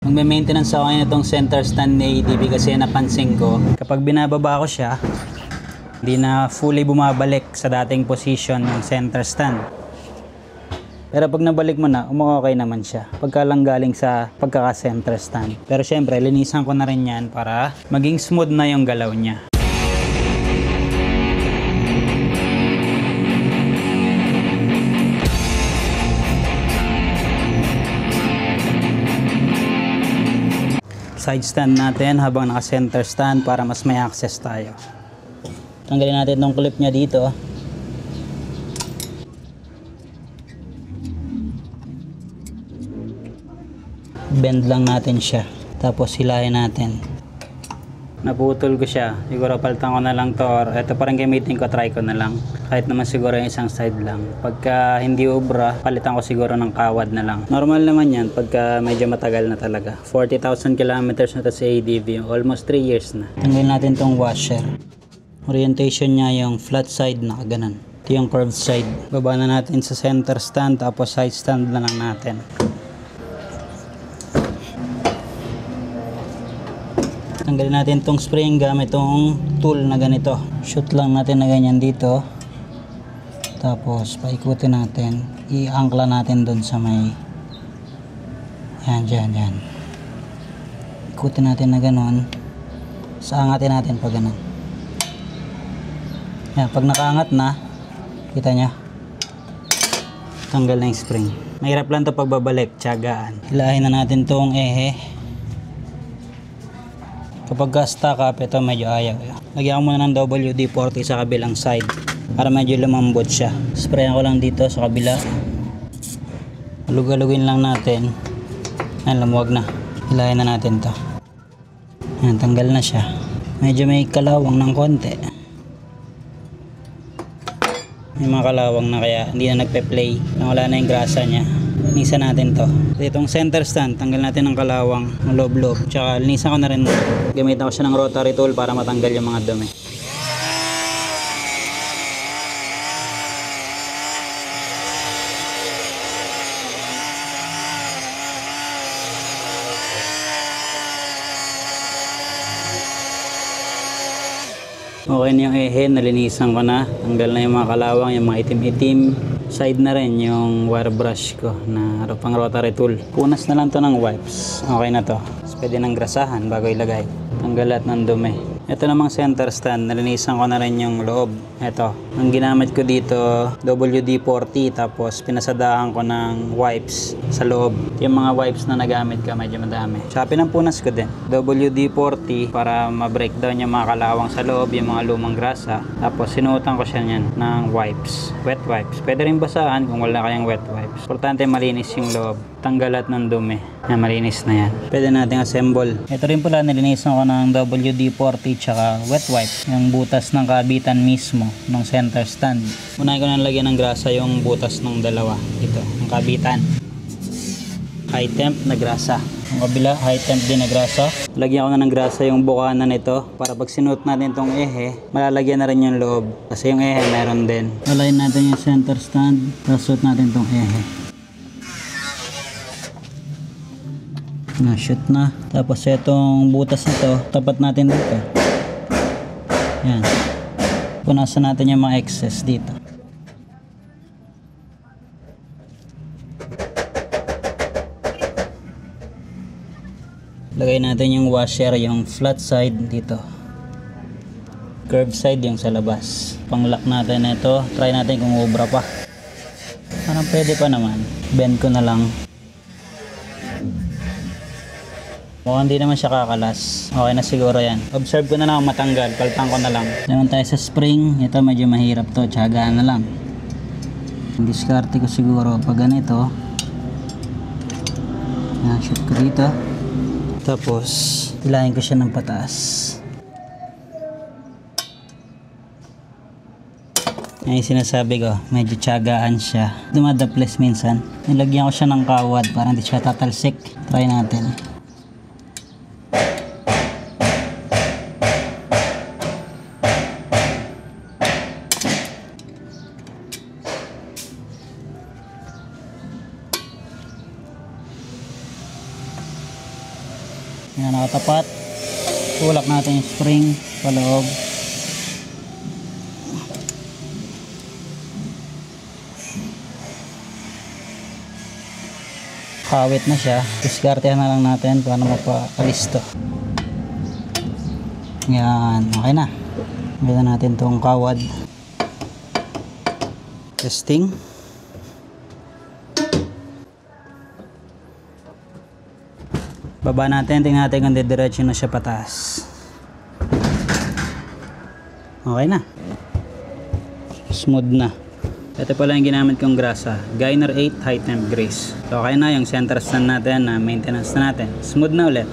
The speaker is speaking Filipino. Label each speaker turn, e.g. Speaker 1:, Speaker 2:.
Speaker 1: Magme-maintenance ako ngayon itong center stand ni ADB kasi napansin ko kapag binababa ko siya, hindi na fully bumabalik sa dating position yung center stand. Pero pag nabalik mo na, okay naman siya. Pagka lang galing sa pagkaka-center stand. Pero syempre, linisan ko na rin yan para maging smooth na yung galaw niya. Side stand natin habang naka-center stand para mas may access tayo. Tanggalin natin itong clip niya dito. Bend lang natin siya. Tapos hilahin natin. Naputol ko siya. Siguro palitan ko na lang to, or ito parang gamitin ko, try ko na lang. Kahit naman siguro yung isang side lang. Pagka hindi obra, palitan ko siguro ng kawad na lang. Normal naman yan pagka medyo matagal na talaga. 40,000 kilometers na to sa ADB. Almost 3 years na. Tanggalin natin tong washer. Orientation niya yung flat side na kaganan. Ito yung curved side. Baba na natin sa center stand, tapos side stand na lang natin. Tanggalin natin tong spring gamit tong tool na ganito. Shoot lang natin na ganyan dito. Tapos paikutin natin. I-angkla natin doon sa may yan. Ikutin natin na ganon. Saangatin natin pag ganon. Yan, pag nakaangat na, kita nya, tanggal na yung spring. Mahirap lang to pagbabalik, tiyagaan. Hilahin na natin tong ehe. Kapag stuck up, ito medyo ayaw. Lagyan ko muna ng WD-40 sa kabilang side para medyo lumambot siya. Sprayan ko lang dito sa kabila. Lugalugin lang natin. Ayan, lumuwag na. Hilahin na natin to. Ayan, tanggal na siya. Medyo may kalawang ng konti. May mga kalawang na kaya hindi na nagpe-play. Wala na yung grasa niya. Linisan natin to. Itong center stand, tanggal natin ng kalawang, ng loob-loob. Tsaka linisan ko na rin. Gamitan ko siya ng rotary tool para matanggal yung mga dumi. Okay na yung ehe, nalinisan ko na. Tanggal na yung mga kalawang, yung mga itim-itim. Side na rin yung wire brush ko na pang rotary tool. Punas na lang to ng wipes. Okay na to. So, pwede nang grasahan bago ilagay. Tanggal lahat ng dumi. Ito namang center stand, nalinisan ko na rin yung loob. Ito, ang ginamit ko dito, WD-40, tapos pinasadahan ko ng wipes sa loob. Yung mga wipes na nagamit ka, medyo madami. Tsaka pinampunas ko din. WD-40 para ma-breakdown yung mga kalawang sa loob, yung mga lumang grasa. Tapos sinuotan ko siya niyan ng wipes, wet wipes. Pwede rin basahan kung wala kayang wet wipes. Importante malinis yung loob. Tanggal lahat ng dumi. Yan, malinis na yan. Pwede natin assemble. Ito rin pala, nilinisan ko ng WD-40 tsaka wet wipe. Yung butas ng kabitan mismo ng center stand. Unahin ko na lagyan ng grasa yung butas ng dalawa. Ito, ang kabitan. High temp na grasa. Ang kabila, high temp din na grasa. Lagyan ko na ng grasa yung bukanan nito para pag sinuot natin tong ehe, malalagyan na rin yung loob. Kasi yung ehe meron din. Alayin natin yung center stand. Tapos suot natin tong ehe. Na-shoot na. Tapos itong butas nito, tapat natin dito. Yan. Punasan natin yung mga excess dito. Lagay natin yung washer, yung flat side dito. Curved side yung sa labas. Pang-lock natin ito. Try natin kung ubra pa. Parang pwede pa naman. Bend ko na lang. Mukhang hindi naman siya kakalas. Okay na siguro yan. Observe ko na lang matanggal. Palpang ko na lang. Naman tayo sa spring. Ito medyo mahirap to. Tiyagaan na lang. Ang diskarte ko siguro pag ganito. Yan, shoot ko dito. Tapos, hilahin ko siya ng pataas. Yan yung sinasabi ko. Medyo tiyagaan siya. Dumadaples minsan. Nilagyan ko siya ng kawad para hindi siya tatalsik. Try natin. Yan, nakatapat. Tulak natin yung spring paloob. Kawit na siya. Diskartehan na lang natin paano mapaalis to. Yan, okay na. Gawin natin tong kawad. Testing. Baba natin, tingnan natin kung didiretso na siya pataas. Okay na. Smooth na. Ito pala yung ginamit kong grasa. Gainer 8 High Temp Grease. So okay na yung center stand natin na maintenance na natin. Smooth na ulit.